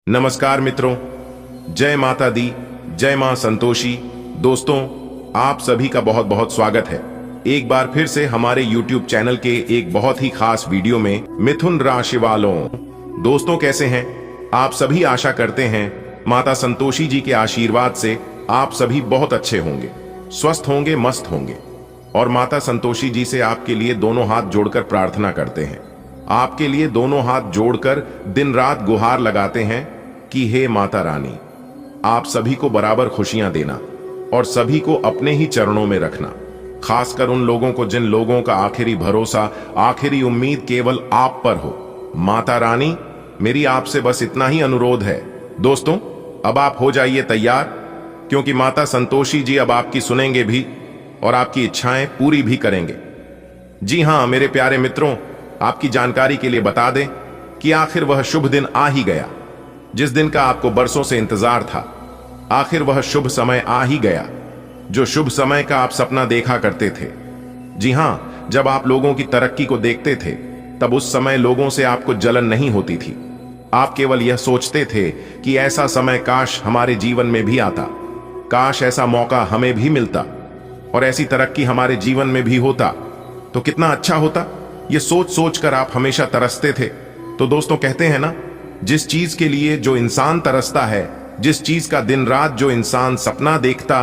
नमस्कार मित्रों, जय माता दी, जय मां संतोषी। दोस्तों, आप सभी का बहुत बहुत स्वागत है एक बार फिर से हमारे YouTube चैनल के एक बहुत ही खास वीडियो में। मिथुन राशि वालों, दोस्तों कैसे हैं आप सभी? आशा करते हैं माता संतोषी जी के आशीर्वाद से आप सभी बहुत अच्छे होंगे, स्वस्थ होंगे, मस्त होंगे। और माता संतोषी जी से आपके लिए दोनों हाथ जोड़कर प्रार्थना करते हैं, आपके लिए दोनों हाथ जोड़कर दिन रात गुहार लगाते हैं कि हे माता रानी, आप सभी को बराबर खुशियां देना और सभी को अपने ही चरणों में रखना। खासकर उन लोगों को जिन लोगों का आखिरी भरोसा, आखिरी उम्मीद केवल आप पर हो। माता रानी, मेरी आपसे बस इतना ही अनुरोध है। दोस्तों, अब आप हो जाइए तैयार, क्योंकि माता संतोषी जी अब आपकी सुनेंगे भी और आपकी इच्छाएं पूरी भी करेंगे। जी हां मेरे प्यारे मित्रों, आपकी जानकारी के लिए बता दें कि आखिर वह शुभ दिन आ ही गया जिस दिन का आपको बरसों से इंतजार था। आखिर वह शुभ समय आ ही गया जो शुभ समय का आप सपना देखा करते थे। जी हां, जब आप लोगों की तरक्की को देखते थे तब उस समय लोगों से आपको जलन नहीं होती थी। आप केवल यह सोचते थे कि ऐसा समय काश हमारे जीवन में भी आता, काश ऐसा मौका हमें भी मिलता और ऐसी तरक्की हमारे जीवन में भी होता तो कितना अच्छा होता। ये सोच सोच कर आप हमेशा तरसते थे। तो दोस्तों, कहते हैं ना, जिस चीज के लिए जो इंसान तरसता है, जिस चीज का दिन रात जो इंसान सपना देखता,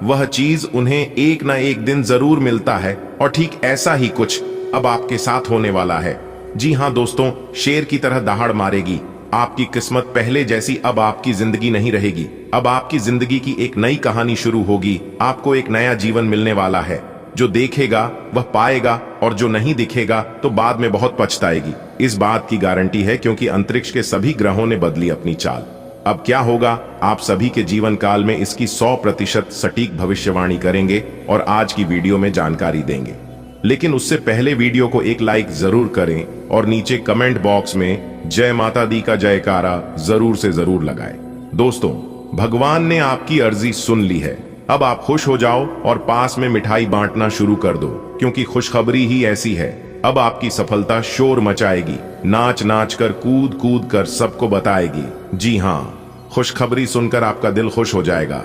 वह चीज उन्हें एक ना एक दिन जरूर मिलता है। और ठीक ऐसा ही कुछ अब आपके साथ होने वाला है। जी हां दोस्तों, शेर की तरह दहाड़ मारेगी आपकी किस्मत। पहले जैसी अब आपकी जिंदगी नहीं रहेगी। अब आपकी जिंदगी की एक नई कहानी शुरू होगी। आपको एक नया जीवन मिलने वाला है। जो देखेगा वह पाएगा और जो नहीं दिखेगा तो बाद में बहुत पछताएगी। इस बात की गारंटी है, क्योंकि अंतरिक्ष के सभी ग्रहों ने बदली अपनी चाल। अब क्या होगा, आप सभी के जीवन काल में इसकी 100% सटीक भविष्यवाणी करेंगे और आज की वीडियो में जानकारी देंगे। लेकिन उससे पहले वीडियो को एक लाइक जरूर करें और नीचे कमेंट बॉक्स में जय माता दी का जयकारा जरूर से जरूर लगाएं। दोस्तों, भगवान ने आपकी अर्जी सुन ली है। अब आप खुश हो जाओ और पास में मिठाई बांटना शुरू कर दो, क्योंकि खुशखबरी ही ऐसी है। अब आपकी सफलता शोर मचाएगी, नाच नाच कर, कूद कूद कर सबको बताएगी। जी हां, खुशखबरी सुनकर आपका दिल खुश हो जाएगा।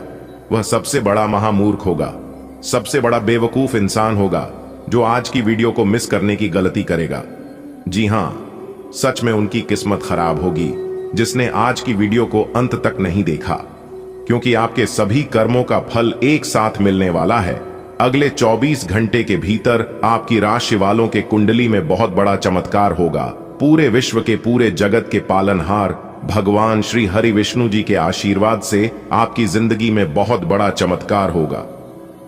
वह सबसे बड़ा महामूर्ख होगा, सबसे बड़ा बेवकूफ इंसान होगा जो आज की वीडियो को मिस करने की गलती करेगा। जी हां, सच में उनकी किस्मत खराब होगी जिसने आज की वीडियो को अंत तक नहीं देखा, क्योंकि आपके सभी कर्मों का फल एक साथ मिलने वाला है। अगले 24 घंटे के भीतर आपकी राशि वालों के कुंडली में बहुत बड़ा चमत्कार होगा। पूरे विश्व के, पूरे जगत के पालनहार भगवान श्री हरि विष्णु जी के आशीर्वाद से आपकी जिंदगी में बहुत बड़ा चमत्कार होगा।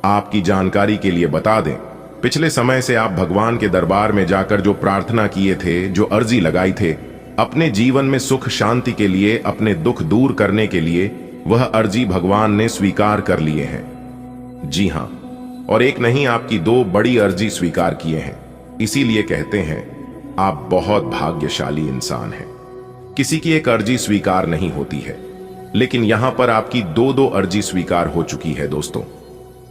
आपकी जानकारी के लिए बता दें, पिछले समय से आप भगवान के दरबार में जाकर जो प्रार्थना किए थे, जो अर्जी लगाई थे, अपने जीवन में सुख शांति के लिए, अपने दुख दूर करने के लिए, वह अर्जी भगवान ने स्वीकार कर लिए हैं। जी हां, और एक नहीं, आपकी 2 बड़ी अर्जी स्वीकार किए हैं। इसीलिए कहते हैं आप बहुत भाग्यशाली इंसान हैं। किसी की एक अर्जी स्वीकार नहीं होती है, लेकिन यहां पर आपकी 2 अर्जी स्वीकार हो चुकी है। दोस्तों,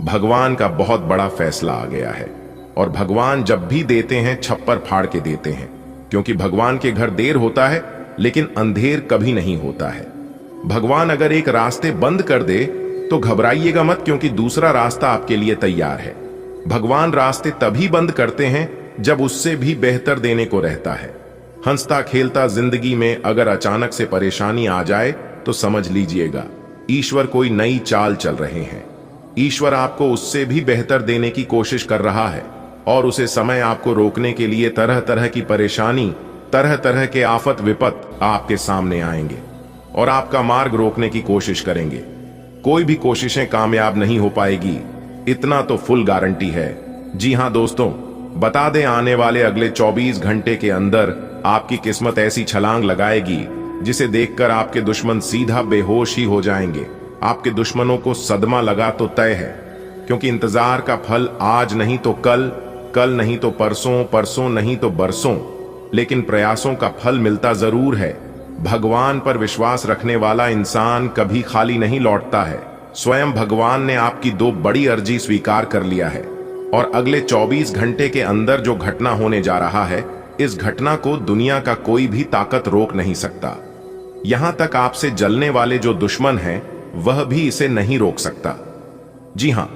भगवान का बहुत बड़ा फैसला आ गया है और भगवान जब भी देते हैं छप्पर फाड़ के देते हैं, क्योंकि भगवान के घर देर होता है लेकिन अंधेर कभी नहीं होता है। भगवान अगर एक रास्ते बंद कर दे तो घबराइएगा मत, क्योंकि दूसरा रास्ता आपके लिए तैयार है। भगवान रास्ते तभी बंद करते हैं जब उससे भी बेहतर देने को रहता है। हंसता खेलता जिंदगी में अगर अचानक से परेशानी आ जाए तो समझ लीजिएगा ईश्वर कोई नई चाल चल रहे हैं। ईश्वर आपको उससे भी बेहतर देने की कोशिश कर रहा है और उसे समय आपको रोकने के लिए तरह तरह की परेशानी, तरह तरह के आफत विपत आपके सामने आएंगे और आपका मार्ग रोकने की कोशिश करेंगे। कोई भी कोशिशें कामयाब नहीं हो पाएगी, इतना तो फुल गारंटी है। जी हां दोस्तों, बता दें, आने वाले अगले 24 घंटे के अंदर आपकी किस्मत ऐसी छलांग लगाएगी जिसे देखकर आपके दुश्मन सीधा बेहोश ही हो जाएंगे। आपके दुश्मनों को सदमा लगा तो तय है, क्योंकि इंतजार का फल आज नहीं तो कल, कल नहीं तो परसों, परसों नहीं तो बरसों, लेकिन प्रयासों का फल मिलता जरूर है। भगवान पर विश्वास रखने वाला इंसान कभी खाली नहीं लौटता है। स्वयं भगवान ने आपकी 2 बड़ी अर्जी स्वीकार कर लिया है और अगले 24 घंटे के अंदर जो घटना होने जा रहा है, इस घटना को दुनिया का कोई भी ताकत रोक नहीं सकता। यहां तक आपसे जलने वाले जो दुश्मन हैं वह भी इसे नहीं रोक सकता। जी हां,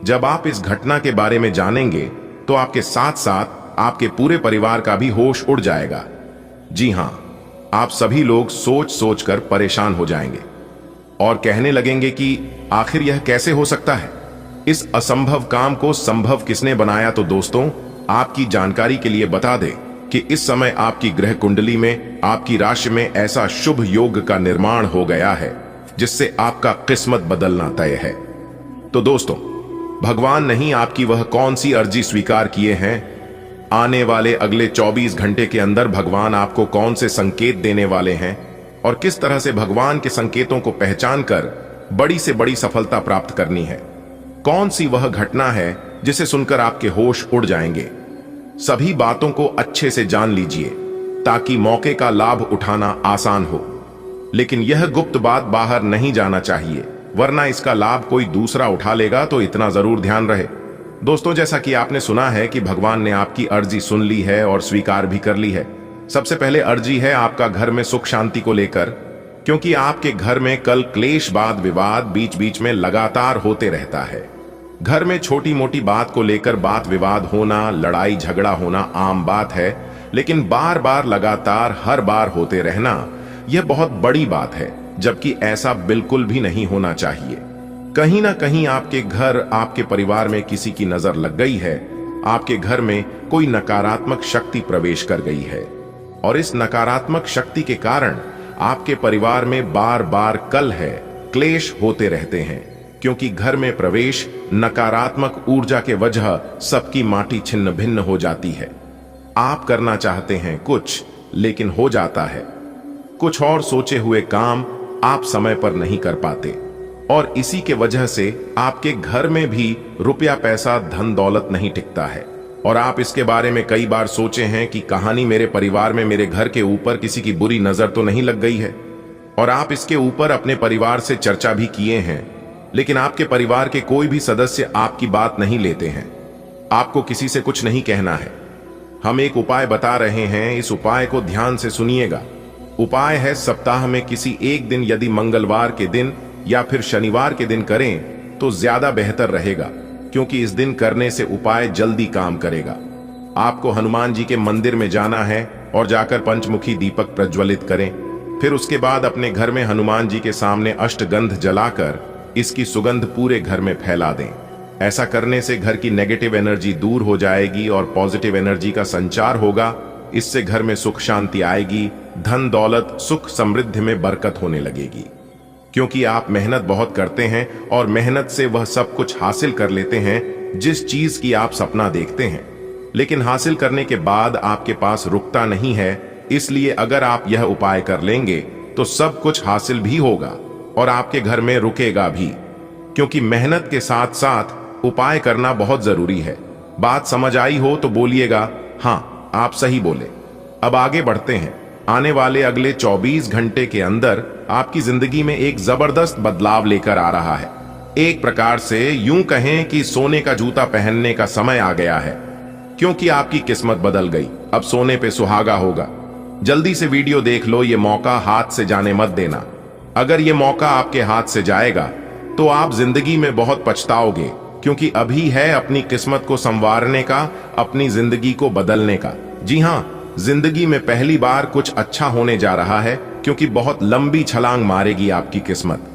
जब आप इस घटना के बारे में जानेंगे तो आपके साथ साथ आपके पूरे परिवार का भी होश उड़ जाएगा। जी हां, आप सभी लोग सोच सोच कर परेशान हो जाएंगे और कहने लगेंगे कि आखिर यह कैसे हो सकता है, इस असंभव काम को संभव किसने बनाया। तो दोस्तों, आपकी जानकारी के लिए बता दें कि इस समय आपकी ग्रह कुंडली में, आपकी राशि में ऐसा शुभ योग का निर्माण हो गया है जिससे आपका किस्मत बदलना तय है। तो दोस्तों, भगवान नहीं आपकी वह कौन सी अर्जी स्वीकार किए हैं। आने वाले अगले 24 घंटे के अंदर भगवान आपको कौन से संकेत देने वाले हैं और किस तरह से भगवान के संकेतों को पहचान कर बड़ी से बड़ी सफलता प्राप्त करनी है। कौन सी वह घटना है जिसे सुनकर आपके होश उड़ जाएंगे। सभी बातों को अच्छे से जान लीजिए ताकि मौके का लाभ उठाना आसान हो। लेकिन यह गुप्त बात बाहर नहीं जाना चाहिए, वरना इसका लाभ कोई दूसरा उठा लेगा। तो इतना जरूर ध्यान रहे। दोस्तों, जैसा कि आपने सुना है कि भगवान ने आपकी अर्जी सुन ली है और स्वीकार भी कर ली है। सबसे पहले अर्जी है आपका घर में सुख शांति को लेकर, क्योंकि आपके घर में कल क्लेश, वाद विवाद बीच बीच में लगातार होते रहता है। घर में छोटी मोटी बात को लेकर बात विवाद होना, लड़ाई झगड़ा होना आम बात है, लेकिन बार बार लगातार हर बार होते रहना यह बहुत बड़ी बात है, जबकि ऐसा बिल्कुल भी नहीं होना चाहिए। कहीं ना कहीं आपके घर, आपके परिवार में किसी की नजर लग गई है। आपके घर में कोई नकारात्मक शक्ति प्रवेश कर गई है और इस नकारात्मक शक्ति के कारण आपके परिवार में बार बार कलह, क्लेश होते रहते हैं, क्योंकि घर में प्रवेश नकारात्मक ऊर्जा के वजह सबकी माटी छिन्न भिन्न हो जाती है। आप करना चाहते हैं कुछ, लेकिन हो जाता है कुछ और। सोचे हुए काम आप समय पर नहीं कर पाते और इसी के वजह से आपके घर में भी रुपया पैसा धन दौलत नहीं टिकता है। और आप इसके बारे में कई बार सोचे हैं कि कहानी मेरे परिवार में, मेरे घर के ऊपर किसी की बुरी नजर तो नहीं लग गई है। और आप इसके ऊपर अपने परिवार से चर्चा भी किए हैं, लेकिन आपके परिवार के कोई भी सदस्य आपकी बात नहीं लेते हैं। आपको किसी से कुछ नहीं कहना है। हम एक उपाय बता रहे हैं, इस उपाय को ध्यान से सुनिएगा। उपाय है, सप्ताह में किसी एक दिन, यदि मंगलवार के दिन या फिर शनिवार के दिन करें तो ज्यादा बेहतर रहेगा, क्योंकि इस दिन करने से उपाय जल्दी काम करेगा। आपको हनुमान जी के मंदिर में जाना है और जाकर पंचमुखी दीपक प्रज्वलित करें। फिर उसके बाद अपने घर में हनुमान जी के सामने अष्टगंध जलाकर इसकी सुगंध पूरे घर में फैला दें। ऐसा करने से घर की नेगेटिव एनर्जी दूर हो जाएगी और पॉजिटिव एनर्जी का संचार होगा। इससे घर में सुख शांति आएगी, धन दौलत सुख समृद्धि में बरकत होने लगेगी। क्योंकि आप मेहनत बहुत करते हैं और मेहनत से वह सब कुछ हासिल कर लेते हैं जिस चीज की आप सपना देखते हैं, लेकिन हासिल करने के बाद आपके पास रुकता नहीं है। इसलिए अगर आप यह उपाय कर लेंगे तो सब कुछ हासिल भी होगा और आपके घर में रुकेगा भी, क्योंकि मेहनत के साथ साथ उपाय करना बहुत जरूरी है। बात समझ आई हो तो बोलिएगा हाँ, आप सही बोले। अब आगे बढ़ते हैं। आने वाले अगले 24 घंटे के अंदर आपकी जिंदगी में एक जबरदस्त बदलाव लेकर आ रहा है। एक प्रकार से यूं कहें कि सोने का जूता पहनने का समय आ गया है, क्योंकि आपकी किस्मत बदल गई। अब सोने पे सुहागा होगा। जल्दी से वीडियो देख लो, ये मौका हाथ से जाने मत देना। अगर ये मौका आपके हाथ से जाएगा तो आप जिंदगी में बहुत पछताओगे, क्योंकि अभी है अपनी किस्मत को संवारने का, अपनी जिंदगी को बदलने का। जी हाँ, जिंदगी में पहली बार कुछ अच्छा होने जा रहा है, क्योंकि बहुत लंबी छलांग मारेगी आपकी किस्मत।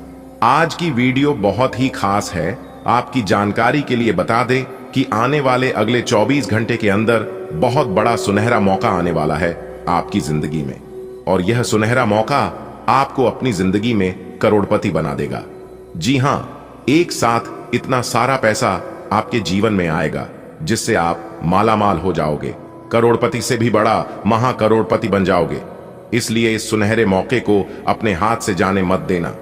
आज की वीडियो बहुत ही खास है। आपकी जानकारी के लिए बता दें कि आने वाले अगले 24 घंटे के अंदर बहुत बड़ा सुनहरा मौका आने वाला है आपकी जिंदगी में, और यह सुनहरा मौका आपको अपनी जिंदगी में करोड़पति बना देगा। जी हां, एक साथ इतना सारा पैसा आपके जीवन में आएगा जिससे आप मालामाल हो जाओगे, करोड़पति से भी बड़ा महाकरोड़पति बन जाओगे। इसलिए इस सुनहरे मौके को अपने हाथ से जाने मत देना।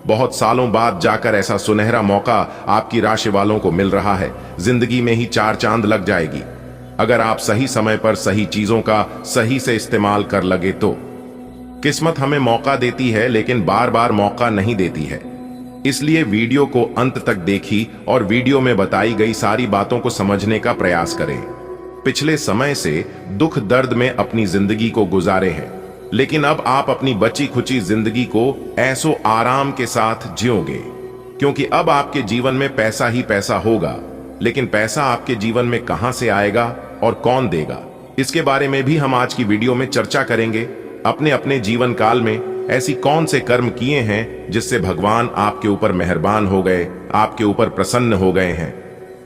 बहुत सालों बाद जाकर ऐसा सुनहरा मौका आपकी राशि वालों को मिल रहा है। जिंदगी में ही 4 चांद लग जाएगी अगर आप सही समय पर सही चीजों का सही से इस्तेमाल कर लगे तो। किस्मत हमें मौका देती है, लेकिन बार बार मौका नहीं देती है। इसलिए वीडियो को अंत तक देखी और वीडियो में बताई गई सारी बातों को समझने का प्रयास करें। पिछले समय से दुख दर्द में अपनी जिंदगी को गुजारे हैं, लेकिन अब आप अपनी बची खुची जिंदगी को ऐसो आराम के साथ जियोगे, क्योंकि अब आपके जीवन में पैसा ही पैसा होगा। लेकिन पैसा आपके जीवन में कहां से आएगा और कौन देगा, इसके बारे में भी हम आज की वीडियो में चर्चा करेंगे। अपने अपने जीवन काल में ऐसी कौन से कर्म किए हैं जिससे भगवान आपके ऊपर मेहरबान हो गए, आपके ऊपर प्रसन्न हो गए हैं।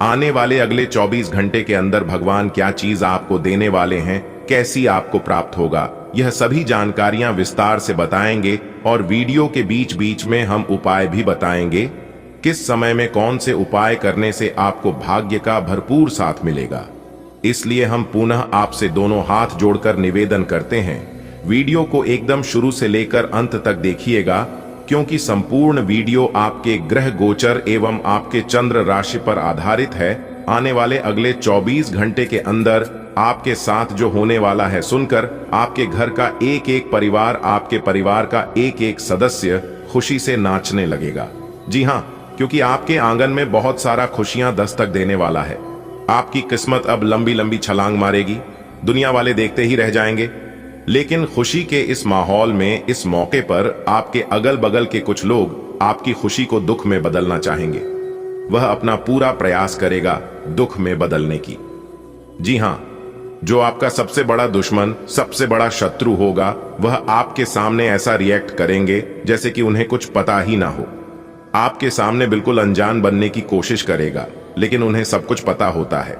आने वाले अगले 24 घंटे के अंदर भगवान क्या चीज आपको देने वाले हैं, कैसी आपको प्राप्त होगा, यह सभी जानकारियां विस्तार से बताएंगे। और वीडियो के बीच बीच में हम उपाय भी बताएंगे, किस समय में कौन से उपाय करने से आपको भाग्य का भरपूर साथ मिलेगा। इसलिए हम पुनः आपसे दोनों हाथ जोड़कर निवेदन करते हैं, वीडियो को एकदम शुरू से लेकर अंत तक देखिएगा, क्योंकि संपूर्ण वीडियो आपके ग्रह गोचर एवं आपके चंद्र राशि पर आधारित है। आने वाले अगले 24 घंटे के अंदर आपके साथ जो होने वाला है सुनकर आपके घर का एक एक परिवार, आपके परिवार का एक एक सदस्य खुशी से नाचने लगेगा। जी हाँ, क्योंकि आपके आंगन में बहुत सारा खुशियां दस्तक देने वाला है। आपकी किस्मत अब लंबी लंबी छलांग मारेगी, दुनिया वाले देखते ही रह जाएंगे। लेकिन खुशी के इस माहौल में, इस मौके पर आपके अगल बगल के कुछ लोग आपकी खुशी को दुख में बदलना चाहेंगे। वह अपना पूरा प्रयास करेगा दुख में बदलने की। जी हाँ, जो आपका सबसे बड़ा दुश्मन, सबसे बड़ा शत्रु होगा, वह आपके सामने ऐसा रिएक्ट करेंगे जैसे कि उन्हें कुछ पता ही ना हो। आपके सामने बिल्कुल अनजान बनने की कोशिश करेगा, लेकिन उन्हें सब कुछ पता होता है।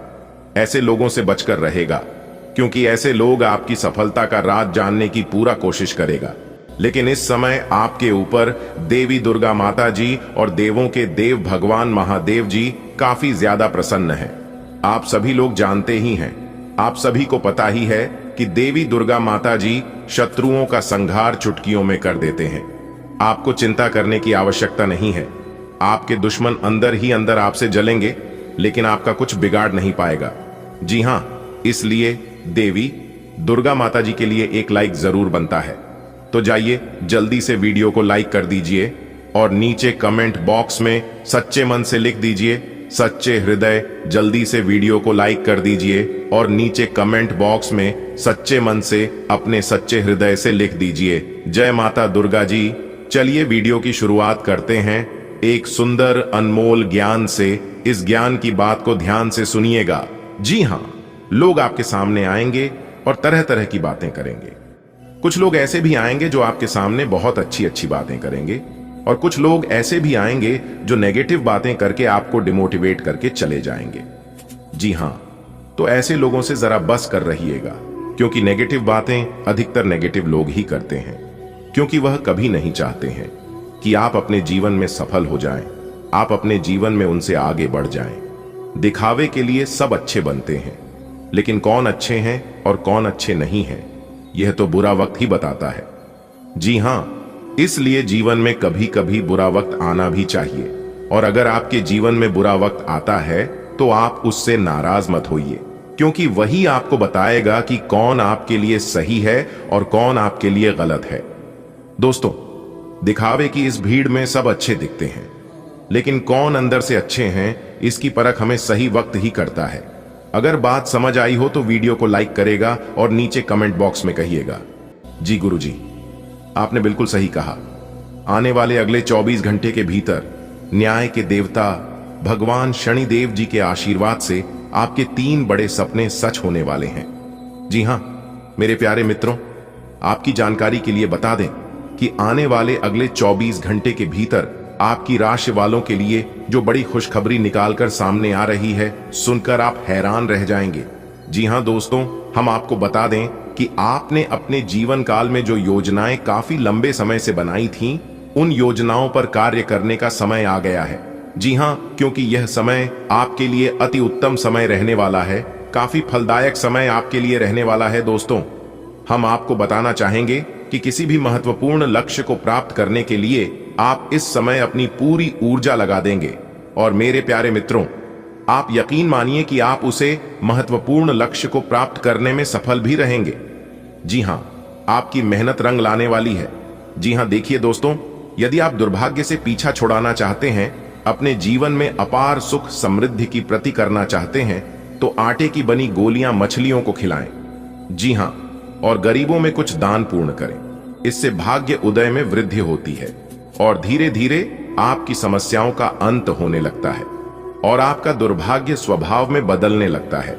ऐसे लोगों से बचकर रहेगा, क्योंकि ऐसे लोग आपकी सफलता का राज जानने की पूरा कोशिश करेगा। लेकिन इस समय आपके ऊपर देवी दुर्गा माता जी और देवों के देव भगवान महादेव जी काफी ज्यादा प्रसन्न हैं। आप सभी लोग जानते ही हैं, आप सभी को पता ही है कि देवी दुर्गा माता जी शत्रुओं का संहार चुटकियों में कर देते हैं। आपको चिंता करने की आवश्यकता नहीं है। आपके दुश्मन अंदर ही अंदर आपसे जलेंगे, लेकिन आपका कुछ बिगाड़ नहीं पाएगा। जी हां, इसलिए देवी दुर्गा माता जी के लिए एक लाइक जरूर बनता है। तो जाइए जल्दी से वीडियो को लाइक कर दीजिए और नीचे कमेंट बॉक्स में सच्चे मन से लिख दीजिए, सच्चे हृदय। जल्दी से वीडियो को लाइक कर दीजिए और नीचे कमेंट बॉक्स में सच्चे मन से अपने सच्चे हृदय से लिख दीजिए, जय माता दुर्गा जी। चलिए वीडियो की शुरुआत करते हैं एक सुंदर अनमोल ज्ञान से। इस ज्ञान की बात को ध्यान से सुनिएगा। जी हां, लोग आपके सामने आएंगे और तरह तरह की बातें करेंगे। कुछ लोग ऐसे भी आएंगे जो आपके सामने बहुत अच्छी अच्छी बातें करेंगे, और कुछ लोग ऐसे भी आएंगे जो नेगेटिव बातें करके आपको डिमोटिवेट करके चले जाएंगे। जी हां, तो ऐसे लोगों से जरा बस कर रहिएगा, क्योंकि नेगेटिव बातें अधिकतर नेगेटिव लोग ही करते हैं, क्योंकि वह कभी नहीं चाहते हैं कि आप अपने जीवन में सफल हो जाएं, आप अपने जीवन में उनसे आगे बढ़ जाएं। दिखावे के लिए सब अच्छे बनते हैं, लेकिन कौन अच्छे हैं और कौन अच्छे नहीं हैं, यह तो बुरा वक्त ही बताता है। जी हां, इसलिए जीवन में कभी कभी बुरा वक्त आना भी चाहिए, और अगर आपके जीवन में बुरा वक्त आता है तो आप उससे नाराज मत होइए, क्योंकि वही आपको बताएगा कि कौन आपके लिए सही है और कौन आपके लिए गलत है। दोस्तों, दिखावे की इस भीड़ में सब अच्छे दिखते हैं, लेकिन कौन अंदर से अच्छे हैं इसकी परख हमें सही वक्त ही करता है। अगर बात समझ आई हो तो वीडियो को लाइक करेगा और नीचे कमेंट बॉक्स में कहिएगा, जी गुरुजी, आपने बिल्कुल सही कहा। आने वाले अगले 24 घंटे के भीतर न्याय के देवता भगवान शनिदेव जी के आशीर्वाद से आपके 3 बड़े सपने सच होने वाले हैं। जी हां मेरे प्यारे मित्रों, आपकी जानकारी के लिए बता दें कि आने वाले अगले 24 घंटे के भीतर आपकी राशि वालों के लिए जो बड़ी खुशखबरी निकालकर सामने आ रही है, सुनकर आप हैरान रह जाएंगे। जी हां दोस्तों, हम आपको बता दें कि आपने अपने जीवन काल में जो योजनाएं काफी लंबे समय से बनाई थीं, उन योजनाओं पर कार्य करने का समय आ गया है। जी हां, क्योंकि यह समय आपके लिए अति उत्तम समय रहने वाला है, काफी फलदायक समय आपके लिए रहने वाला है। दोस्तों, हम आपको बताना चाहेंगे कि किसी भी महत्वपूर्ण लक्ष्य को प्राप्त करने के लिए आप इस समय अपनी पूरी ऊर्जा लगा देंगे, और मेरे प्यारे मित्रों, आप यकीन मानिए कि आप उसे महत्वपूर्ण लक्ष्य को प्राप्त करने में सफल भी रहेंगे। जी हां, आपकी मेहनत रंग लाने वाली है। जी हां, देखिए दोस्तों, यदि आप दुर्भाग्य से पीछा छुड़ाना चाहते हैं, अपने जीवन में अपार सुख समृद्धि की प्रति करना चाहते हैं, तो आटे की बनी गोलियां मछलियों को खिलाएं। जी हां, और गरीबों में कुछ दान पूर्ण करें। इससे भाग्य उदय में वृद्धि होती है और धीरे धीरे आपकी समस्याओं का अंत होने लगता है और आपका दुर्भाग्य स्वभाव में बदलने लगता है।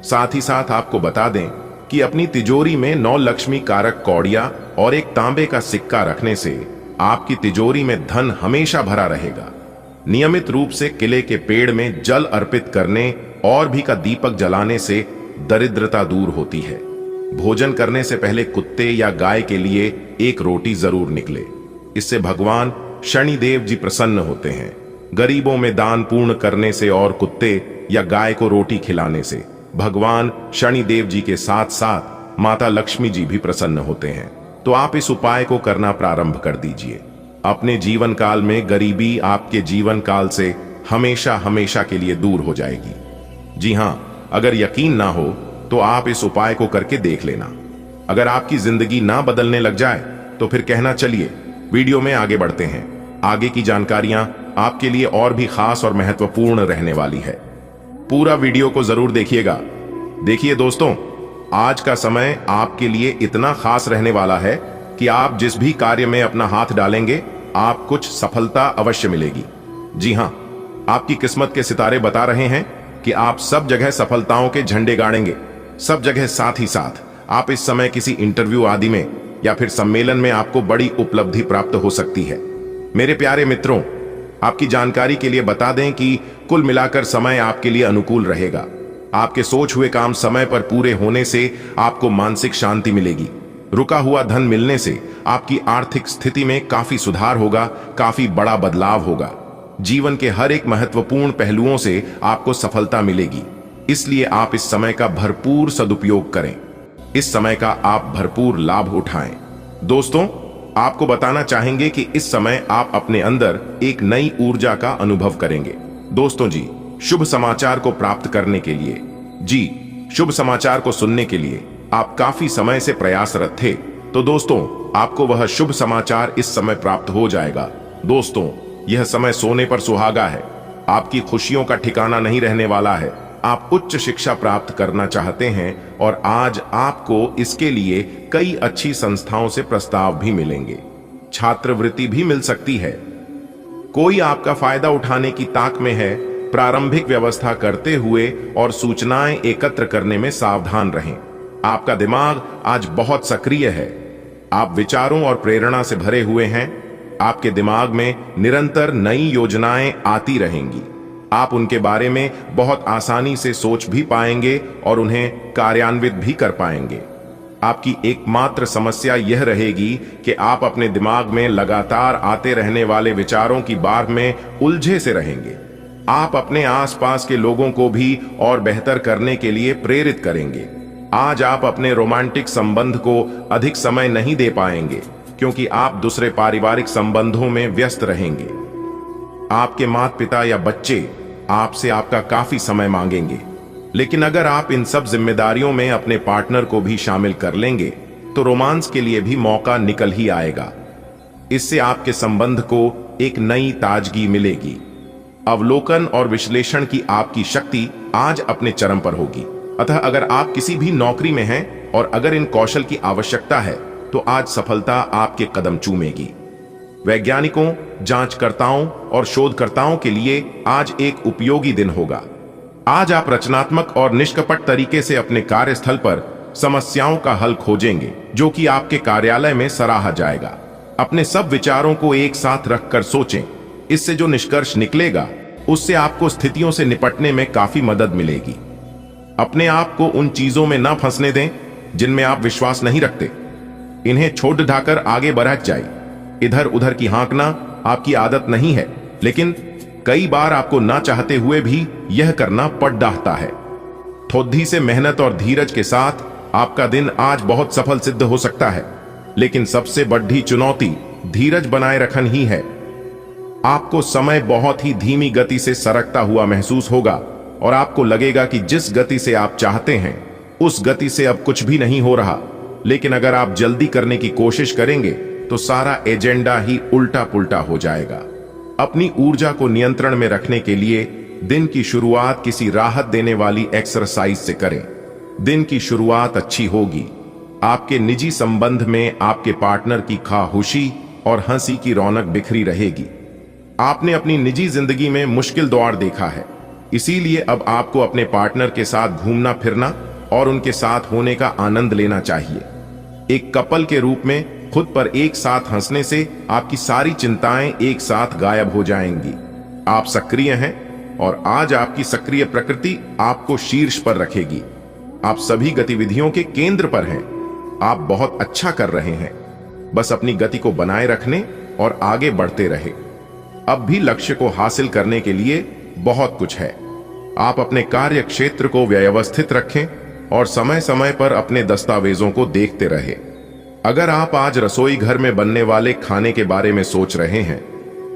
साथ ही साथ आपको बता दें कि अपनी तिजोरी में 9 लक्ष्मी कारक कौड़ियां और एक तांबे का सिक्का रखने से आपकी तिजोरी में धन हमेशा भरा रहेगा। नियमित रूप से किले के पेड़ में जल अर्पित करने और भी का दीपक जलाने से दरिद्रता दूर होती है। भोजन करने से पहले कुत्ते या गाय के लिए एक रोटी जरूर निकले। इससे भगवान शनिदेव जी प्रसन्न होते हैं। गरीबों में दान पूर्ण करने से और कुत्ते या गाय को रोटी खिलाने से भगवान शनिदेव जी के साथ साथ माता लक्ष्मी जी भी प्रसन्न होते हैं। तो आप इस उपाय को करना प्रारंभ कर दीजिए। अपने जीवन काल में गरीबी आपके जीवन काल से हमेशा हमेशा के लिए दूर हो जाएगी। जी हां, अगर यकीन ना हो तो आप इस उपाय को करके देख लेना। अगर आपकी जिंदगी ना बदलने लग जाए तो फिर कहना चलिए वीडियो में आगे बढ़ते हैं। आगे की जानकारियां आपके लिए और भी खास और महत्वपूर्ण रहने वाली है। पूरा वीडियो को जरूर देखिएगा। देखिए दोस्तों, आज का समय आपके लिए इतना खास रहने वाला है कि आप जिस भी कार्य में अपना हाथ डालेंगे आप कुछ सफलता अवश्य मिलेगी। जी हां, आपकी किस्मत के सितारे बता रहे हैं कि आप सब जगह सफलताओं के झंडे गाड़ेंगे, सब जगह। साथ ही साथ आप इस समय किसी इंटरव्यू आदि में या फिर सम्मेलन में आपको बड़ी उपलब्धि प्राप्त हो सकती है। मेरे प्यारे मित्रों, आपकी जानकारी के लिए बता दें कि कुल मिलाकर समय आपके लिए अनुकूल रहेगा। आपके सोच हुए काम समय पर पूरे होने से आपको मानसिक शांति मिलेगी। रुका हुआ धन मिलने से आपकी आर्थिक स्थिति में काफी सुधार होगा, काफी बड़ा बदलाव होगा। जीवन के हर एक महत्वपूर्ण पहलुओं से आपको सफलता मिलेगी। इसलिए आप इस समय का भरपूर सदुपयोग करें। इस समय का आप भरपूर लाभ उठाएं। दोस्तों, आपको बताना चाहेंगे कि इस समय आप अपने अंदर एक नई ऊर्जा का अनुभव करेंगे। दोस्तों जी, शुभ समाचार को प्राप्त करने के लिए, शुभ समाचार को सुनने के लिए आप काफी समय से प्रयासरत थे। तो दोस्तों, आपको वह शुभ समाचार इस समय प्राप्त हो जाएगा। दोस्तों, यह समय सोने पर सुहागा है। आपकी खुशियों का ठिकाना नहीं रहने वाला है। आप उच्च शिक्षा प्राप्त करना चाहते हैं और आज आपको इसके लिए कई अच्छी संस्थाओं से प्रस्ताव भी मिलेंगे। छात्रवृत्ति भी मिल सकती है। कोई आपका फायदा उठाने की ताक में है। प्रारंभिक व्यवस्था करते हुए और सूचनाएं एकत्र करने में सावधान रहें। आपका दिमाग आज बहुत सक्रिय है। आप विचारों और प्रेरणा से भरे हुए हैं। आपके दिमाग में निरंतर नई योजनाएं आती रहेंगी। आप उनके बारे में बहुत आसानी से सोच भी पाएंगे और उन्हें कार्यान्वित भी कर पाएंगे। आपकी एकमात्र समस्या यह रहेगी कि आप अपने दिमाग में लगातार आते रहने वाले विचारों की बाढ़ में उलझे से रहेंगे। आप अपने आसपास के लोगों को भी और बेहतर करने के लिए प्रेरित करेंगे। आज आप अपने रोमांटिक संबंध को अधिक समय नहीं दे पाएंगे क्योंकि आप दूसरे पारिवारिक संबंधों में व्यस्त रहेंगे। आपके माता पिता या बच्चे आपसे आपका काफी समय मांगेंगे, लेकिन अगर आप इन सब जिम्मेदारियों में अपने पार्टनर को भी शामिल कर लेंगे तो रोमांस के लिए भी मौका निकल ही आएगा। इससे आपके संबंध को एक नई ताजगी मिलेगी। अवलोकन और विश्लेषण की आपकी शक्ति आज अपने चरम पर होगी। अतः अगर आप किसी भी नौकरी में हैं और अगर इन कौशल की आवश्यकता है तो आज सफलता आपके कदम चूमेगी। वैज्ञानिकों, जांचकर्ताओं और शोधकर्ताओं के लिए आज एक उपयोगी दिन होगा। आज आप रचनात्मक और निष्कपट तरीके से अपने कार्यस्थल पर समस्याओं का हल खोजेंगे, जो कि आपके कार्यालय में सराहा जाएगा। अपने सब विचारों को एक साथ रखकर सोचें। इससे जो निष्कर्ष निकलेगा उससे आपको स्थितियों से निपटने में काफी मदद मिलेगी। अपने आप को उन चीजों में ना फंसने दें जिनमें आप विश्वास नहीं रखते। इन्हें छोड़ ढाकर आगे बढ़ जाए। इधर उधर की हाँकना आपकी आदत नहीं है, लेकिन कई बार आपको ना चाहते हुए भी यह करना पड़ जाता है। थोड़ी से मेहनत और धीरज के साथ आपका दिन आज बहुत सफल सिद्ध हो सकता है, लेकिन सबसे बड़ी चुनौती धीरज बनाए रखना ही है। आपको समय बहुत ही धीमी गति से सरकता हुआ महसूस होगा और आपको लगेगा कि जिस गति से आप चाहते हैं उस गति से अब कुछ भी नहीं हो रहा। लेकिन अगर आप जल्दी करने की कोशिश करेंगे तो सारा एजेंडा ही उल्टा पुल्टा हो जाएगा। अपनी ऊर्जा को नियंत्रण में रखने के लिए दिन की शुरुआत किसी राहत देने वाली एक्सरसाइज से करें। दिन की शुरुआत अच्छी होगी। आपके निजी संबंध में आपके पार्टनर की खामोशी और हंसी की रौनक बिखरी रहेगी। आपने अपनी निजी जिंदगी में मुश्किल दौर देखा है, इसीलिए अब आपको अपने पार्टनर के साथ घूमना फिरना और उनके साथ होने का आनंद लेना चाहिए। एक कपल के रूप में खुद पर एक साथ हंसने से आपकी सारी चिंताएं एक साथ गायब हो जाएंगी। आप सक्रिय हैं और आज आपकी सक्रिय प्रकृति आपको शीर्ष पर रखेगी। आप सभी गतिविधियों के केंद्र पर हैं। आप बहुत अच्छा कर रहे हैं। बस अपनी गति को बनाए रखने और आगे बढ़ते रहे। अब भी लक्ष्य को हासिल करने के लिए बहुत कुछ है। आप अपने कार्य क्षेत्र को व्यवस्थित रखें और समय समय पर अपने दस्तावेजों को देखते रहें। अगर आप आज रसोई घर में बनने वाले खाने के बारे में सोच रहे हैं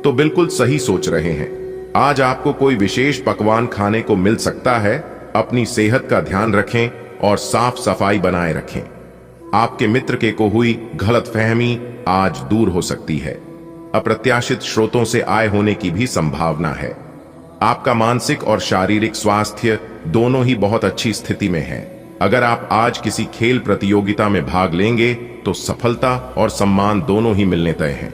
तो बिल्कुल सही सोच रहे हैं। आज आपको कोई विशेष पकवान खाने को मिल सकता है। अपनी सेहत का ध्यान रखें और साफ सफाई बनाए रखें। आपके मित्र के को हुई गलतफहमी आज दूर हो सकती है। अप्रत्याशित स्रोतों से आय होने की भी संभावना है। आपका मानसिक और शारीरिक स्वास्थ्य दोनों ही बहुत अच्छी स्थिति में है। अगर आप आज किसी खेल प्रतियोगिता में भाग लेंगे तो सफलता और सम्मान दोनों ही मिलने तय हैं।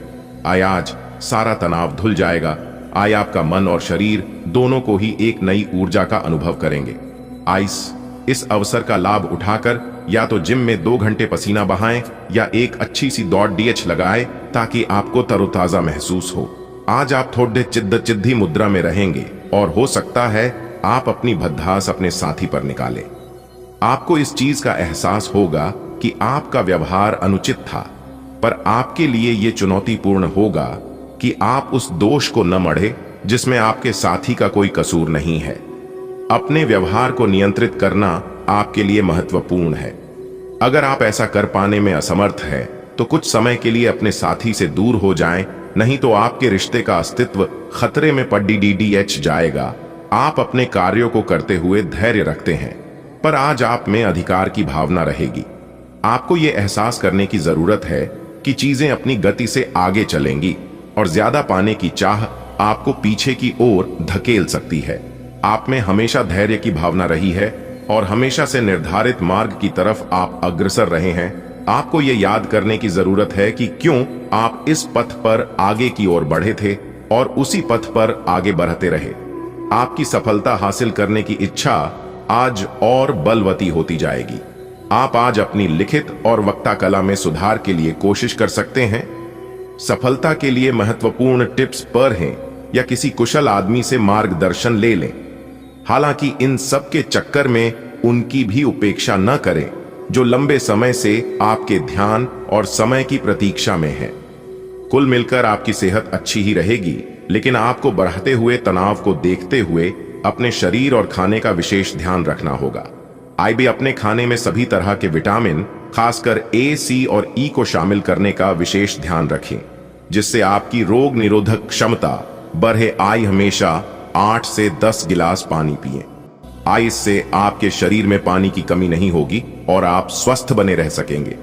आज सारा तनाव धुल जाएगा। आज आपका मन और शरीर दोनों को ही एक नई ऊर्जा का अनुभव करेंगे। इस अवसर का लाभ उठाकर या तो जिम में 2 घंटे पसीना बहाएं या एक अच्छी सी दौड़ डीएच लगाएं ताकि आपको तरोताजा महसूस हो। आज आप थोड़े चिद्दी मुद्रा में रहेंगे और हो सकता है आप अपनी भद्दास अपने साथी पर निकालें। आपको इस चीज का एहसास होगा कि आपका व्यवहार अनुचित था, पर आपके लिए यह चुनौतीपूर्ण होगा कि आप उस दोष को न मढ़े जिसमें आपके साथी का कोई कसूर नहीं है। अपने व्यवहार को नियंत्रित करना आपके लिए महत्वपूर्ण है। अगर आप ऐसा कर पाने में असमर्थ हैं तो कुछ समय के लिए अपने साथी से दूर हो जाएं, नहीं तो आपके रिश्ते का अस्तित्व खतरे में पड़ जाएगा। आप अपने कार्यों को करते हुए धैर्य रखते हैं, पर आज आप में अधिकार की भावना रहेगी। आपको यह एहसास करने की जरूरत है कि चीजें अपनी गति से आगे चलेंगी और ज्यादा पाने की चाह आपको पीछे की ओर धकेल सकती है। आप में हमेशा धैर्य की भावना रही है और हमेशा से निर्धारित मार्ग की तरफ आप अग्रसर रहे हैं। आपको यह याद करने की जरूरत है कि क्यों आप इस पथ पर आगे की ओर बढ़े थे और उसी पथ पर आगे बढ़ते रहे। आपकी सफलता हासिल करने की इच्छा आज और बलवती होती जाएगी। आप आज अपनी लिखित और वक्ता कला में सुधार के लिए कोशिश कर सकते हैं। सफलता के लिए महत्वपूर्ण टिप्स पर हैं या किसी कुशल आदमी से मार्गदर्शन ले लें। हालांकि इन सब के चक्कर में उनकी भी उपेक्षा न करें जो लंबे समय से आपके ध्यान और समय की प्रतीक्षा में है। कुल मिलकर आपकी सेहत अच्छी ही रहेगी, लेकिन आपको बढ़ते हुए तनाव को देखते हुए अपने शरीर और खाने का विशेष ध्यान रखना होगा। भी अपने खाने में सभी तरह के विटामिन, खासकर ए, सी और ई को शामिल करने का विशेष ध्यान रखें, जिससे आपकी रोग निरोधक क्षमता बढ़े। हमेशा 8 से 10 गिलास पानी पिएं। इससे आपके शरीर में पानी की कमी नहीं होगी और आप स्वस्थ बने रह सकेंगे।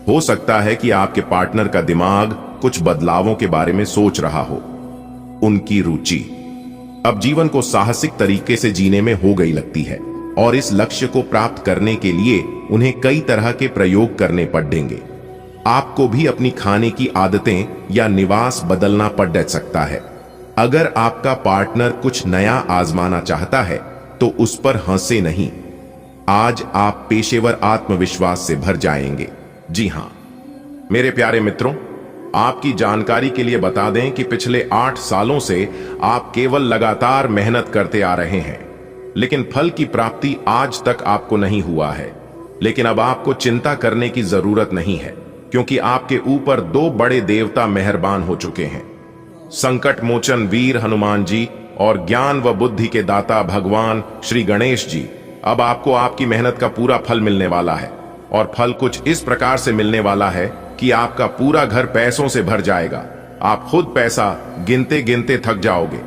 हो सकता है कि आपके पार्टनर का दिमाग कुछ बदलावों के बारे में सोच रहा हो। उनकी रुचि अब जीवन को साहसिक तरीके से जीने में हो गई लगती है और इस लक्ष्य को प्राप्त करने के लिए उन्हें कई तरह के प्रयोग करने पड़ेंगे। आपको भी अपनी खाने की आदतें या निवास बदलना पड़ सकता है। अगर आपका पार्टनर कुछ नया आजमाना चाहता है तो उस पर हंसे नहीं। आज आप पेशेवर आत्मविश्वास से भर जाएंगे। जी हां मेरे प्यारे मित्रों, आपकी जानकारी के लिए बता दें कि पिछले 8 सालों से आप केवल लगातार मेहनत करते आ रहे हैं, लेकिन फल की प्राप्ति आज तक आपको नहीं हुआ है। लेकिन अब आपको चिंता करने की जरूरत नहीं है, क्योंकि आपके ऊपर 2 बड़े देवता मेहरबान हो चुके हैं। संकट मोचन वीर हनुमान जी और ज्ञान व बुद्धि के दाता भगवान श्री गणेश जी। अब आपको आपकी मेहनत का पूरा फल मिलने वाला है, और फल कुछ इस प्रकार से मिलने वाला है कि आपका पूरा घर पैसों से भर जाएगा। आप खुद पैसा गिनते गिनते थक जाओगे।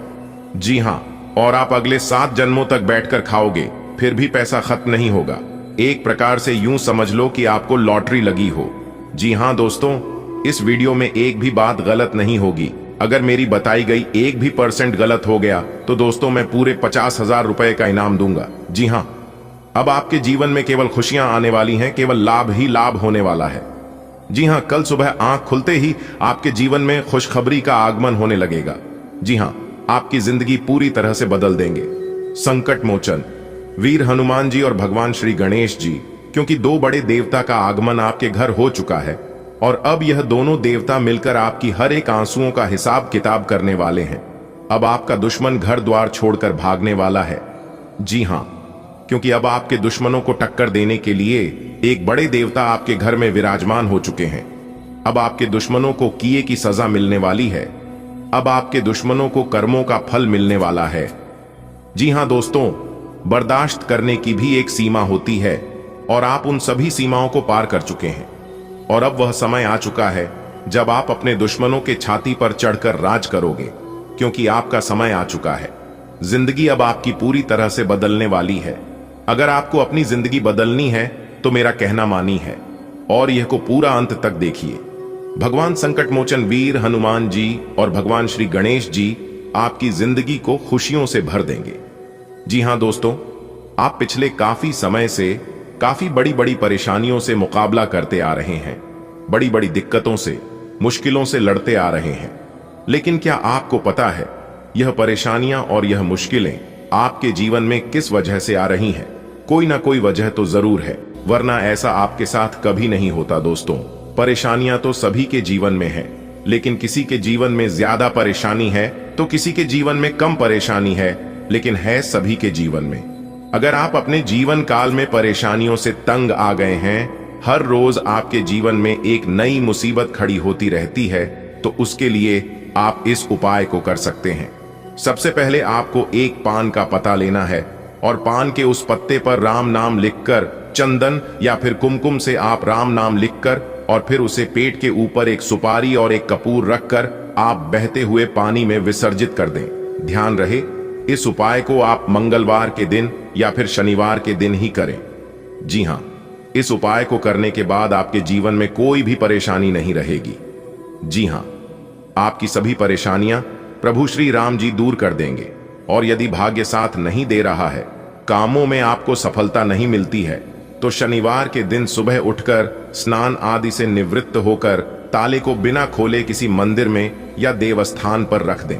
जी हां, और आप अगले 7 जन्मों तक बैठकर खाओगे, फिर भी पैसा खत्म नहीं होगा। एक प्रकार से यूं समझ लो कि आपको लॉटरी लगी हो। जी हां दोस्तों, इस वीडियो में एक भी बात गलत नहीं होगी। अगर मेरी बताई गई 1 भी % गलत हो गया तो दोस्तों मैं पूरे 50,000 रुपए का इनाम दूंगा। जी हां, अब आपके जीवन में केवल खुशियां आने वाली हैं, केवल लाभ ही लाभ होने वाला है। जी हां, कल सुबह आंख खुलते ही आपके जीवन में खुशखबरी का आगमन होने लगेगा। जी हां, आपकी जिंदगी पूरी तरह से बदल देंगे। संकट मोचन वीर हनुमान जी और भगवान श्री गणेश जी, क्योंकि दो बड़े देवता का आगमन आपके घर हो चुका है और अब यह दोनों देवता मिलकर आपकी हर एक आंसुओं का हिसाब किताब करने वाले हैं। अब आपका दुश्मन घर द्वार छोड़कर भागने वाला है। जी हां, क्योंकि अब आपके दुश्मनों को टक्कर देने के लिए एक बड़े देवता आपके घर में विराजमान हो चुके हैं। अब आपके दुश्मनों को किए की सजा मिलने वाली है। अब आपके दुश्मनों को कर्मों का फल मिलने वाला है। जी हां दोस्तों, बर्दाश्त करने की भी एक सीमा होती है और आप उन सभी सीमाओं को पार कर चुके हैं और अब वह समय आ चुका है जब आप अपने दुश्मनों के छाती पर चढ़कर राज करोगे, क्योंकि आपका समय आ चुका है। जिंदगी अब आपकी पूरी तरह से बदलने वाली है। अगर आपको अपनी जिंदगी बदलनी है तो मेरा कहना मानी है और यह को पूरा अंत तक देखिए। भगवान संकट मोचन वीर हनुमान जी और भगवान श्री गणेश जी आपकी जिंदगी को खुशियों से भर देंगे। जी हां दोस्तों, आप पिछले काफी समय से काफी बड़ी बड़ी परेशानियों से मुकाबला करते आ रहे हैं, बड़ी बड़ी दिक्कतों से, मुश्किलों से लड़ते आ रहे हैं। लेकिन क्या आपको पता है यह परेशानियां और यह मुश्किलें आपके जीवन में किस वजह से आ रही हैं? कोई ना कोई वजह तो जरूर है, वरना ऐसा आपके साथ कभी नहीं होता। दोस्तों, परेशानियां तो सभी के जीवन में है, लेकिन किसी के जीवन में ज्यादा परेशानी है तो किसी के जीवन में कम परेशानी है, लेकिन है सभी के जीवन में। अगर आप अपने जीवन काल में परेशानियों से तंग आ गए हैं, हर रोज आपके जीवन में एक नई मुसीबत खड़ी होती रहती है, तो उसके लिए आप इस उपाय को कर सकते हैं। सबसे पहले आपको एक पान का पत्ता लेना है और पान के उस पत्ते पर राम नाम लिखकर, चंदन या फिर कुमकुम से आप राम नाम लिखकर और फिर उसे पेट के ऊपर एक सुपारी और एक कपूर रखकर आप बहते हुए पानी में विसर्जित कर दें। ध्यान रहे, इस उपाय को आप मंगलवार के दिन या फिर शनिवार के दिन ही करें। जी हां, इस उपाय को करने के बाद आपके जीवन में कोई भी परेशानी नहीं रहेगी। जी हां, आपकी सभी परेशानियां प्रभु श्री राम जी दूर कर देंगे। और यदि भाग्य साथ नहीं दे रहा है, कामों में आपको सफलता नहीं मिलती है, तो शनिवार के दिन सुबह उठकर स्नान आदि से निवृत्त होकर ताले को बिना खोले किसी मंदिर में या देवस्थान पर रख दें।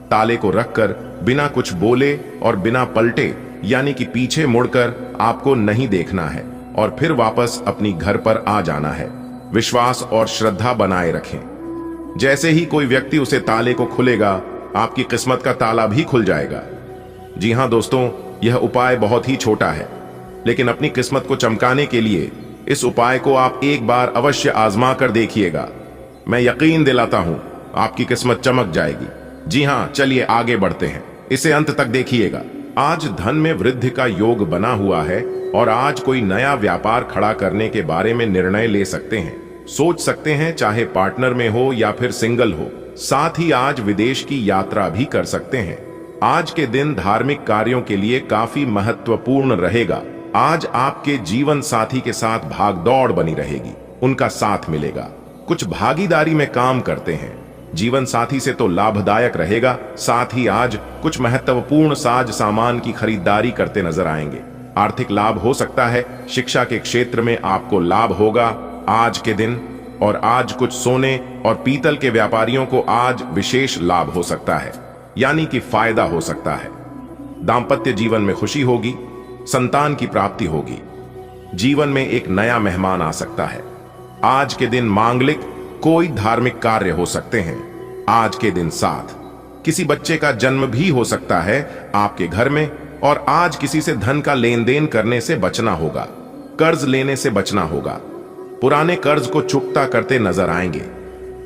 ताले को रखकर बिना कुछ बोले और बिना पलटे, यानी कि पीछे मुड़कर आपको नहीं देखना है और फिर वापस अपनी घर पर आ जाना है। विश्वास और श्रद्धा बनाए रखें। जैसे ही कोई व्यक्ति उसे ताले को खुलेगा, आपकी किस्मत का ताला भी खुल जाएगा। जी हां दोस्तों, यह उपाय बहुत ही छोटा है, लेकिन अपनी किस्मत को चमकाने के लिए इस उपाय को आप एक बार अवश्य आजमा कर देखिएगा। मैं यकीन दिलाता हूं आपकी किस्मत चमक जाएगी। जी हां, चलिए आगे बढ़ते हैं, इसे अंत तक देखिएगा। आज धन में वृद्धि का योग बना हुआ है और आज कोई नया व्यापार खड़ा करने के बारे में निर्णय ले सकते हैं, सोच सकते हैं, चाहे पार्टनर में हो या फिर सिंगल हो। साथ ही आज विदेश की यात्रा भी कर सकते हैं। आज के दिन धार्मिक कार्यों के लिए काफी महत्वपूर्ण रहेगा। आज आपके जीवन साथी के साथ भागदौड़ बनी रहेगी, उनका साथ मिलेगा। कुछ भागीदारी में काम करते हैं, जीवन साथी से तो लाभदायक रहेगा। साथ ही आज कुछ महत्वपूर्ण साज सामान की खरीदारी करते नजर आएंगे। आर्थिक लाभ हो सकता है, शिक्षा के क्षेत्र में आपको लाभ होगा आज के दिन। और आज कुछ सोने और पीतल के व्यापारियों को आज विशेष लाभ हो सकता है, यानी कि फायदा हो सकता है। दांपत्य जीवन में खुशी होगी, संतान की प्राप्ति होगी, जीवन में एक नया मेहमान आ सकता है। आज के दिन मांगलिक कोई धार्मिक कार्य हो सकते हैं। आज के दिन साथ किसी बच्चे का जन्म भी हो सकता है आपके घर में। और आज किसी से धन का लेन देन करने से बचना होगा, कर्ज लेने से बचना होगा। पुराने कर्ज को चुकता करते नजर आएंगे।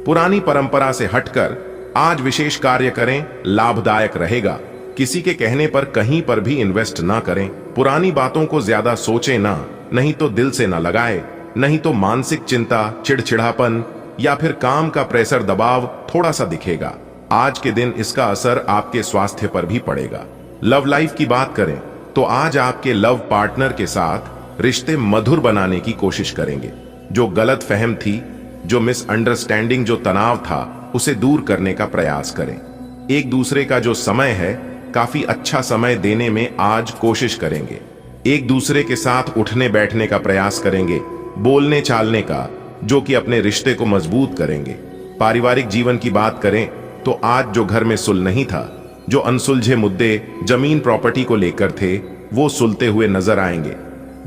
पुरानी परंपरा से हटकर आज विशेष कार्य करें, लाभदायक रहेगा। किसी के कहने पर कहीं पर भी इन्वेस्ट ना करें। पुरानी बातों को ज्यादा सोचें ना, नहीं तो दिल से ना लगाए, नहीं तो मानसिक चिंता, चिड़चिड़ापन या फिर काम का प्रेशर दबाव थोड़ा सा दिखेगा। आज के दिन इसका असर आपके स्वास्थ्य पर भी पड़ेगा। लव लाइफ की बात करें तो आज आपके लव पार्टनर के साथ रिश्ते मधुर बनाने की कोशिश करेंगे। जो गलत फहम थी, जो मिसअंडरस्टैंडिंग, जो तनाव था, उसे दूर करने का प्रयास करें। एक दूसरे का जो समय है, काफी अच्छा समय देने में आज कोशिश करेंगे। एक दूसरे के साथ उठने बैठने का प्रयास करेंगे, बोलने चालने का, जो कि अपने रिश्ते को मजबूत करेंगे। पारिवारिक जीवन की बात करें तो आज जो घर में सुलह नहीं था, जो अनसुलझे मुद्दे जमीन प्रॉपर्टी को लेकर थे, वो सुलझते हुए नजर आएंगे।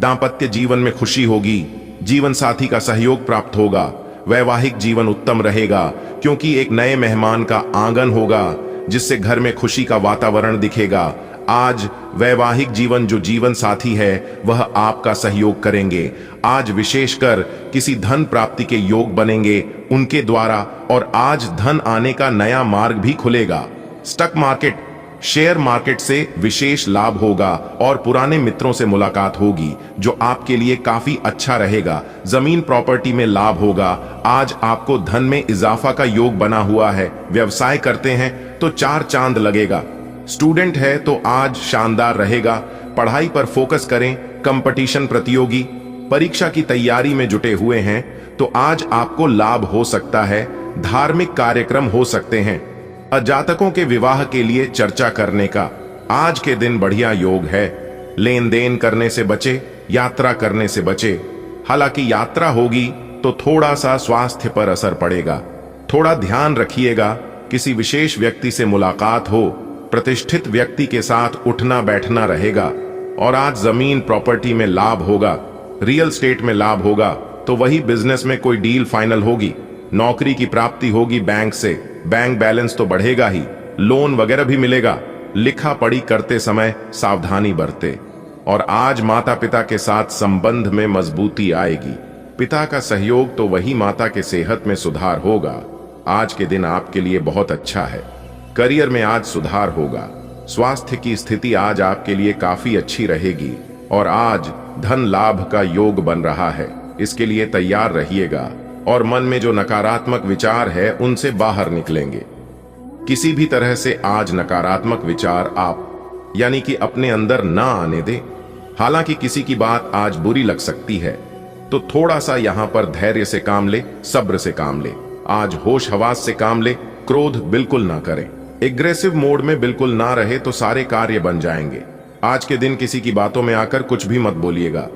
दांपत्य जीवन में खुशी होगी, जीवन साथी का सहयोग प्राप्त होगा, वैवाहिक जीवन उत्तम रहेगा क्योंकि एक नए मेहमान का आंगन होगा जिससे घर में खुशी का वातावरण दिखेगा। आज वैवाहिक जीवन जो जीवन साथी है वह आपका सहयोग करेंगे। आज विशेषकर किसी धन प्राप्ति के योग बनेंगे उनके द्वारा, और आज धन आने का नया मार्ग भी खुलेगा। स्टॉक मार्केट, शेयर मार्केट से विशेष लाभ होगा और पुराने मित्रों से मुलाकात होगी जो आपके लिए काफी अच्छा रहेगा। जमीन प्रॉपर्टी में लाभ होगा। आज आपको धन में इजाफा का योग बना हुआ है। व्यवसाय करते हैं तो चार चांद लगेगा। स्टूडेंट है तो आज शानदार रहेगा। पढ़ाई पर फोकस करें। कंपटीशन, प्रतियोगी परीक्षा की तैयारी में जुटे हुए हैं तो आज आपको लाभ हो सकता है। धार्मिक कार्यक्रम हो सकते हैं। अजातकों के विवाह के लिए चर्चा करने का आज के दिन बढ़िया योग है। लेन देन करने से बचे, यात्रा करने से बचे। हालांकि यात्रा होगी तो थोड़ा सा स्वास्थ्य पर असर पड़ेगा। थोड़ा ध्यान रखिएगा। किसी विशेष व्यक्ति से मुलाकात हो, प्रतिष्ठित व्यक्ति के साथ उठना बैठना रहेगा। और आज जमीन प्रॉपर्टी में लाभ होगा, रियल स्टेट में लाभ होगा तो वही बिजनेस में कोई डील फाइनल होगी। नौकरी की प्राप्ति होगी बैंक से, बैंक बैलेंस तो बढ़ेगा ही, लोन वगैरह भी मिलेगा। लिखा पढ़ी करते समय सावधानी बरते। और आज माता पिता के साथ संबंध में मजबूती आएगी। पिता का सहयोग तो वही माता के सेहत में सुधार होगा। आज के दिन आपके लिए बहुत अच्छा है। करियर में आज सुधार होगा। स्वास्थ्य की स्थिति आज आपके लिए काफी अच्छी रहेगी। और आज धन लाभ का योग बन रहा है, इसके लिए तैयार रहिएगा। और मन में जो नकारात्मक विचार है उनसे बाहर निकलेंगे। किसी भी तरह से आज नकारात्मक विचार आप यानी कि अपने अंदर ना आने दें। हालांकि किसी की बात आज बुरी लग सकती है तो थोड़ा सा यहां पर धैर्य से काम ले, सब्र से काम ले। आज होश हवास से काम ले, क्रोध बिल्कुल ना करें। एग्रेसिव मोड में बिल्कुल ना रहे तो सारे कार्य बन जाएंगे। आज के दिन किसी की बातों में आकर कुछ भी मत बोलिएगा।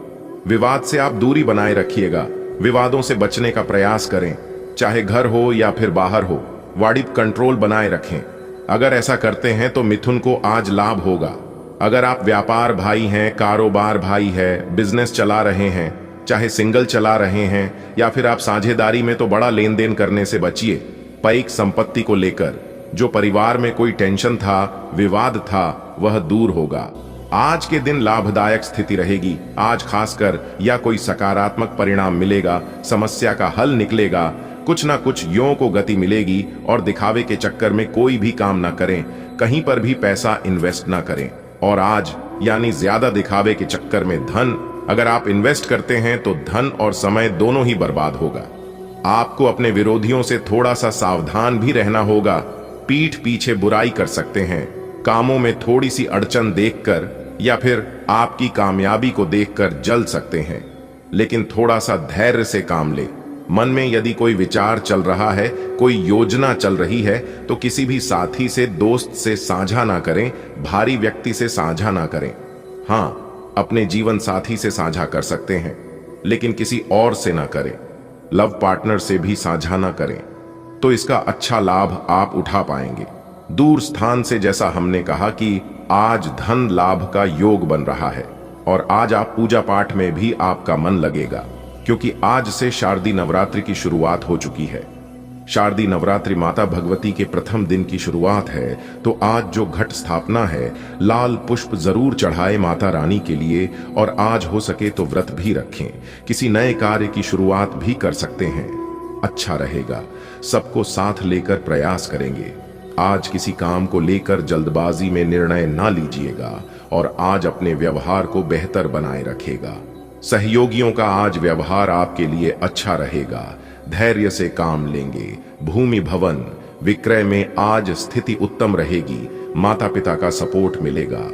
विवाद से आप दूरी बनाए रखिएगा। विवादों से बचने का प्रयास करें, चाहे घर हो या फिर बाहर हो। वाणिज्य कंट्रोल बनाए रखें। अगर ऐसा करते हैं तो मिथुन को आज लाभ होगा। अगर आप व्यापार भाई हैं, कारोबार भाई है, बिजनेस चला रहे हैं, चाहे सिंगल चला रहे हैं या फिर आप साझेदारी में, तो बड़ा लेन देन करने से बचिए। पैक संपत्ति को लेकर जो परिवार में कोई टेंशन था, विवाद था, वह दूर होगा। आज के दिन लाभदायक स्थिति रहेगी। आज खासकर या कोई सकारात्मक परिणाम मिलेगा, समस्या का हल निकलेगा, कुछ ना कुछ यों को गति मिलेगी। और दिखावे के चक्कर में कोई भी काम ना करें, कहीं पर भी पैसा इन्वेस्ट ना करें। और आज यानी ज्यादा दिखावे के चक्कर में धन अगर आप इन्वेस्ट करते हैं तो धन और समय दोनों ही बर्बाद होगा। आपको अपने विरोधियों से थोड़ा सा सावधान भी रहना होगा। पीठ पीछे बुराई कर सकते हैं। कामों में थोड़ी सी अड़चन देखकर या फिर आपकी कामयाबी को देखकर जल सकते हैं, लेकिन थोड़ा सा धैर्य से काम ले। मन में यदि कोई विचार चल रहा है, कोई योजना चल रही है तो किसी भी साथी से, दोस्त से साझा ना करें, भारी व्यक्ति से साझा ना करें। हाँ, अपने जीवन साथी से साझा कर सकते हैं लेकिन किसी और से ना करें। लव पार्टनर से भी साझा ना करें तो इसका अच्छा लाभ आप उठा पाएंगे। दूर स्थान से, जैसा हमने कहा कि आज धन लाभ का योग बन रहा है। और आज आप पूजा पाठ में भी आपका मन लगेगा क्योंकि आज से शारदीय नवरात्रि की शुरुआत हो चुकी है। शारदीय नवरात्रि माता भगवती के प्रथम दिन की शुरुआत है, तो आज जो घट स्थापना है, लाल पुष्प जरूर चढ़ाए माता रानी के लिए। और आज हो सके तो व्रत भी रखें। किसी नए कार्य की शुरुआत भी कर सकते हैं, अच्छा रहेगा। सबको साथ लेकर प्रयास करेंगे। आज किसी काम को लेकर जल्दबाजी में निर्णय ना लीजिएगा और आज अपने व्यवहार को बेहतर बनाए रखेगा। सहयोगियों का आज व्यवहार आपके लिए अच्छा रहेगा। धैर्य से काम लेंगे। भूमि भवन विक्रय में आज स्थिति उत्तम रहेगी। माता पिता का सपोर्ट मिलेगा।